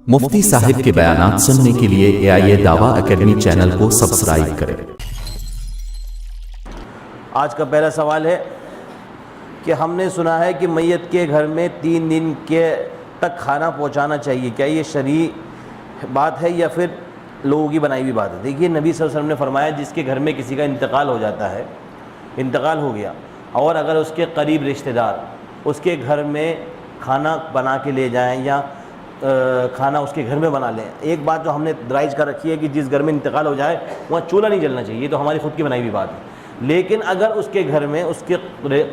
مفتی صاحب کے بیانات سننے کے لیے AIA دعویٰ اکیڈمی چینل کو سبسکرائب کریں۔ آج کا پہلا سوال ہے کہ ہم نے سنا ہے کہ میت کے گھر میں 3 دن کے تک کھانا پہنچانا چاہیے، کیا یہ شرعی بات ہے یا پھر لوگوں کی بنائی ہوئی بات ہے؟ دیکھیے نبی صلی اللہ علیہ وسلم نے فرمایا جس کے گھر میں کسی کا انتقال ہو جاتا ہے، انتقال ہو گیا، اور اگر اس کے قریب رشتہ دار اس کے گھر میں کھانا بنا کے لے جائیں یا کھانا اس کے گھر میں بنا لیں، ایک بات جو ہم نے درائج کر رکھی ہے کہ جس گھر میں انتقال ہو جائے وہاں چولہا نہیں جلنا چاہیے، یہ تو ہماری خود کی بنائی ہوئی بات ہے۔ لیکن اگر اس کے گھر میں اس کے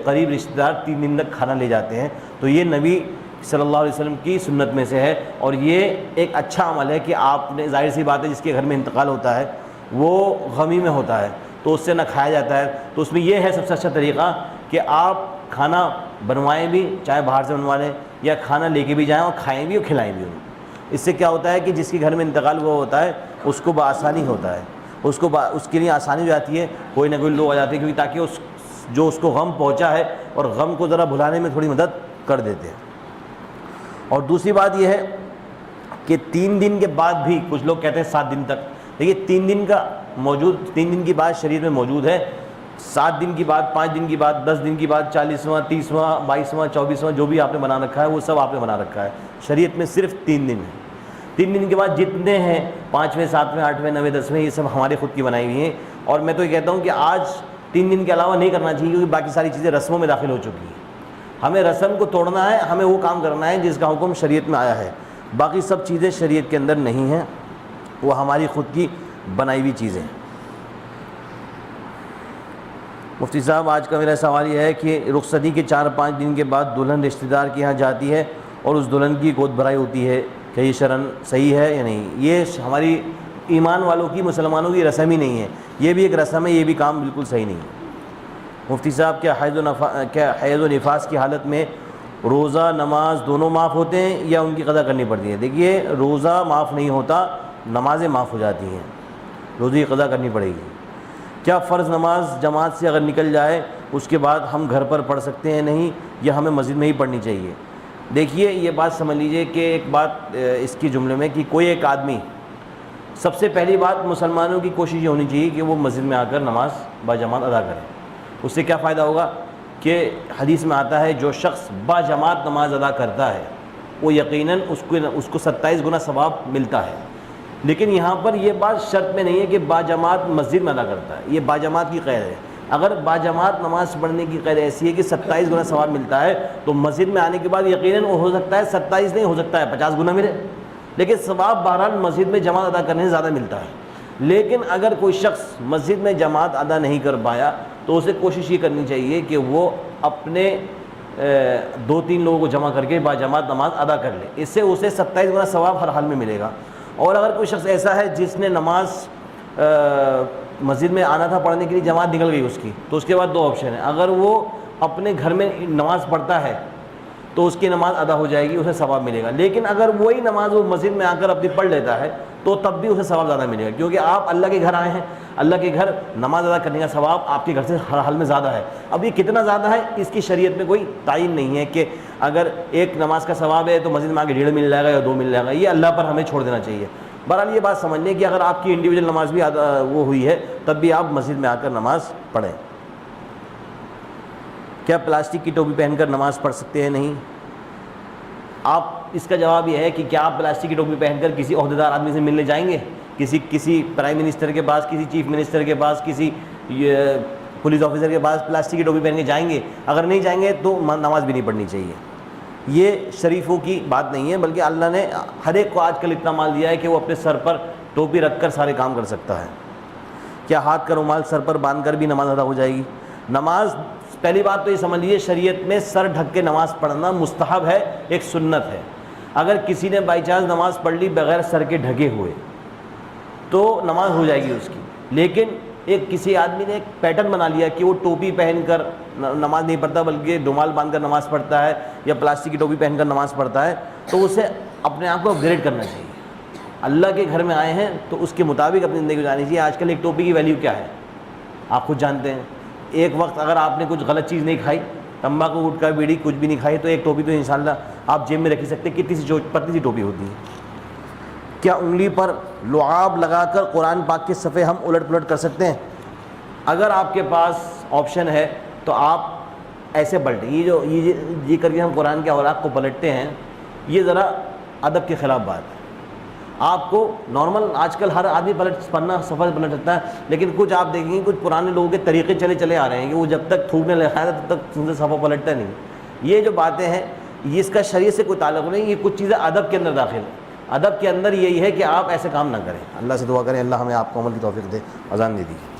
قریب رشتہ دار 3 دن تک کھانا لے جاتے ہیں تو یہ نبی صلی اللہ علیہ وسلم کی سنت میں سے ہے، اور یہ ایک اچھا عمل ہے کہ آپ نے، ظاہر سی بات ہے جس کے گھر میں انتقال ہوتا ہے وہ غمی میں ہوتا ہے تو اس سے نہ کھایا جاتا ہے، تو اس میں یہ ہے سب سے اچھا طریقہ کہ آپ کھانا بنوائیں بھی، چاہے باہر سے بنوا لیں یا کھانا لے کے بھی جائیں اور کھائیں بھی اور کھلائیں بھی ان کو۔ اس سے کیا ہوتا ہے کہ جس کے گھر میں انتقال ہوا ہوتا ہے اس کو بآسانی ہوتا ہے، اس کے لیے آسانی ہو جاتی ہے، کوئی نہ کوئی لوگ آ جاتے ہیں کیونکہ تاکہ اس کو غم پہنچا ہے اور غم کو ذرا بھلانے میں تھوڑی مدد کر دیتے ہیں۔ اور دوسری بات یہ ہے کہ 3 دن کے بعد بھی کچھ لوگ کہتے ہیں 7 دن تک، دیکھیے 3 دن کی بات شریعت میں موجود ہے، 7 دن کی بات، 5 دن کی بات، 10 دن کی بات، 40واں، 30واں، 22واں، 24واں جو بھی آپ نے بنا رکھا ہے وہ سب آپ نے بنا رکھا ہے، شریعت میں صرف 3 دن ہے۔ 3 دن کے بعد جتنے ہیں 5ویں، 7ویں، 8ویں، 9ویں، 10ویں، یہ سب ہماری خود کی بنائی ہوئی ہیں، اور میں تو یہ کہتا ہوں کہ آج 3 دن کے علاوہ نہیں کرنا چاہیے کیونکہ باقی ساری چیزیں رسموں میں داخل ہو چکی ہیں۔ ہمیں رسم کو توڑنا ہے، ہمیں وہ کام کرنا ہے جس کا حکم شریعت میں آیا ہے، باقی سب چیزیں شریعت کے اندر نہیں ہیں، وہ ہماری خود کی بنائی ہوئی چیزیں ہیں۔ مفتی صاحب آج کا میرا سوال یہ ہے کہ رخصتی کے 4-5 دن کے بعد دلہن رشتہ دار کے یہاں جاتی ہے اور اس دلہن کی گود بھرائی ہوتی ہے، کہ یہ شرعاً صحیح ہے یا نہیں؟ یہ ہماری ایمان والوں کی، مسلمانوں کی رسم ہی نہیں ہے، یہ بھی ایک رسم ہے، یہ بھی کام بالکل صحیح نہیں ہے۔ مفتی صاحب کیا حیض و نفاس کی حالت میں روزہ نماز دونوں معاف ہوتے ہیں یا ان کی قضا کرنی پڑتی ہے؟ دیکھیے روزہ معاف نہیں ہوتا، نمازیں معاف ہو جاتی ہیں، روزے کی قضا کرنی پڑے گی۔ کیا فرض نماز جماعت سے اگر نکل جائے اس کے بعد ہم گھر پر پڑھ سکتے ہیں نہیں، یا ہمیں مسجد میں ہی پڑھنی چاہیے؟ دیکھیے یہ بات سمجھ لیجئے کہ ایک بات اس کی جملے میں کہ کوئی ایک آدمی، سب سے پہلی بات مسلمانوں کی کوشش یہ ہونی چاہیے کہ وہ مسجد میں آ کر نماز باجماعت ادا کرے۔ اس سے کیا فائدہ ہوگا کہ حدیث میں آتا ہے جو شخص باجماعت نماز ادا کرتا ہے وہ یقیناً اس کو 27 گنا ثواب ملتا ہے۔ لیکن یہاں پر یہ بات شرط میں نہیں ہے کہ باجماعت مسجد میں ادا کرتا ہے، یہ باجماعت کی قید ہے۔ اگر باجماعت نماز پڑھنے کی قید ایسی ہے کہ 27 گنا ثواب ملتا ہے تو مسجد میں آنے کے بعد یقیناً وہ ہو سکتا ہے 27 نہیں، ہو سکتا ہے 50 گنا ملے، لیکن ثواب بہرحال مسجد میں جماعت ادا کرنے سے زیادہ ملتا ہے۔ لیکن اگر کوئی شخص مسجد میں جماعت ادا نہیں کر پایا تو اسے کوشش یہ کرنی چاہیے کہ وہ اپنے 2-3 لوگوں کو جمع کر کے باجماعت نماز ادا کر لے، اس سے اسے 27 گنا ثواب ہر حال میں ملے گا۔ اور اگر کوئی شخص ایسا ہے جس نے نماز مسجد میں آنا تھا پڑھنے کے لیے، جماعت نکل گئی اس کی، تو اس کے بعد 2 آپشن ہیں، اگر وہ اپنے گھر میں نماز پڑھتا ہے تو اس کی نماز ادا ہو جائے گی، اسے ثواب ملے گا، لیکن اگر وہی نماز وہ مسجد میں آ کر اپنی پڑھ لیتا ہے تو تب بھی اسے ثواب زیادہ ملے گا، کیونکہ آپ اللہ کے گھر آئے ہیں، اللہ کے گھر نماز ادا کرنے کا ثواب آپ کے گھر سے ہر حال میں زیادہ ہے۔ اب یہ کتنا زیادہ ہے اس کی شریعت میں کوئی تعین نہیں ہے کہ اگر ایک نماز کا ثواب ہے تو مسجد میں آ کے 1.5 مل جائے گا یا 2 مل جائے گا، یہ اللہ پر ہمیں چھوڑ دینا چاہیے۔ بہرحال یہ بات سمجھ لیں کہ اگر آپ کی انڈیویجول نماز بھی وہ ہوئی ہے تب بھی آپ مسجد میں آ کر نماز پڑھیں۔ کیا پلاسٹک کی ٹوپی پہن کر نماز پڑھ سکتے ہیں؟ نہیں۔ آپ اس کا جواب یہ ہے کہ کیا آپ پلاسٹک کی ٹوپی پہن کر کسی عہدیدار آدمی سے ملنے جائیں گے؟ کسی پرائم منسٹر کے پاس، کسی چیف منسٹر کے پاس، کسی پولیس آفیسر کے پاس پلاسٹک کی ٹوپی پہن کے جائیں گے؟ اگر نہیں جائیں گے تو نماز بھی نہیں پڑھنی چاہیے۔ یہ شریفوں کی بات نہیں ہے، بلکہ اللہ نے ہر ایک کو آج کل اتنا مال دیا ہے کہ وہ اپنے سر پر ٹوپی رکھ کر سارے کام کر سکتا ہے۔ کیا ہاتھ کا رومال سر پر باندھ کر بھی نماز ادا ہو جائے گی؟ نماز، پہلی بات تو یہ سمجھ لیجیے شریعت میں سر ڈھک کے نماز پڑھنا مستحب ہے، ایک سنت ہے۔ اگر کسی نے بائی چانس نماز پڑھ لی بغیر سر کے ڈھکے ہوئے تو نماز ہو جائے گی اس کی، لیکن کسی آدمی نے ایک پیٹرن بنا لیا کہ وہ ٹوپی پہن کر نماز نہیں پڑھتا بلکہ رومال باندھ کر نماز پڑھتا ہے یا پلاسٹک کی ٹوپی پہن کر نماز پڑھتا ہے، تو اسے اپنے آپ کو اپ گریڈ کرنا چاہیے۔ اللہ کے گھر میں آئے ہیں تو اس کے مطابق اپنی زندگی گزارنی چاہیے۔ آج کل ایک ٹوپی کی ویلیو کیا ہے آپ خود جانتے ہیں، ایک وقت اگر آپ نے کچھ غلط چیز نہیں کھائی، تمباکو، گٹکا، بیڑی کچھ بھی نہیں کھائی، تو ایک ٹوپی تو انشاءاللہ آپ جیب میں رکھ ہی سکتے، کتنی سی پتلی سی ٹوپی ہوتی ہے۔ کیا انگلی پر لعاب لگا کر قرآن پاک کے صفحے ہم الٹ پلٹ کر سکتے ہیں؟ اگر آپ کے پاس آپشن ہے تو آپ ایسے پلٹیں. یہ کر کے ہم قرآن کے اوراق کو پلٹتے ہیں, یہ ذرا ادب کے خلاف بات ہے. آپ کو نارمل آج کل ہر آدمی پڑھنا صفحہ پلٹ سکتا ہے, لیکن کچھ آپ دیکھیں گے کچھ پرانے لوگوں کے طریقے چلے آ رہے ہیں کہ وہ جب تک تھوکنے لگا ہے تب تک ان سے صفحہ پلٹتا نہیں. یہ جو باتیں ہیں یہ اس کا شریعت سے کوئی تعلق نہیں, یہ کچھ چیزیں ادب کے اندر داخل ہیں. ادب کے اندر یہی ہے کہ آپ ایسے کام نہ کریں. اللہ سے دعا کریں اللہ ہمیں آپ کو عمل کی توفیق دے. اذان دے دیجیے.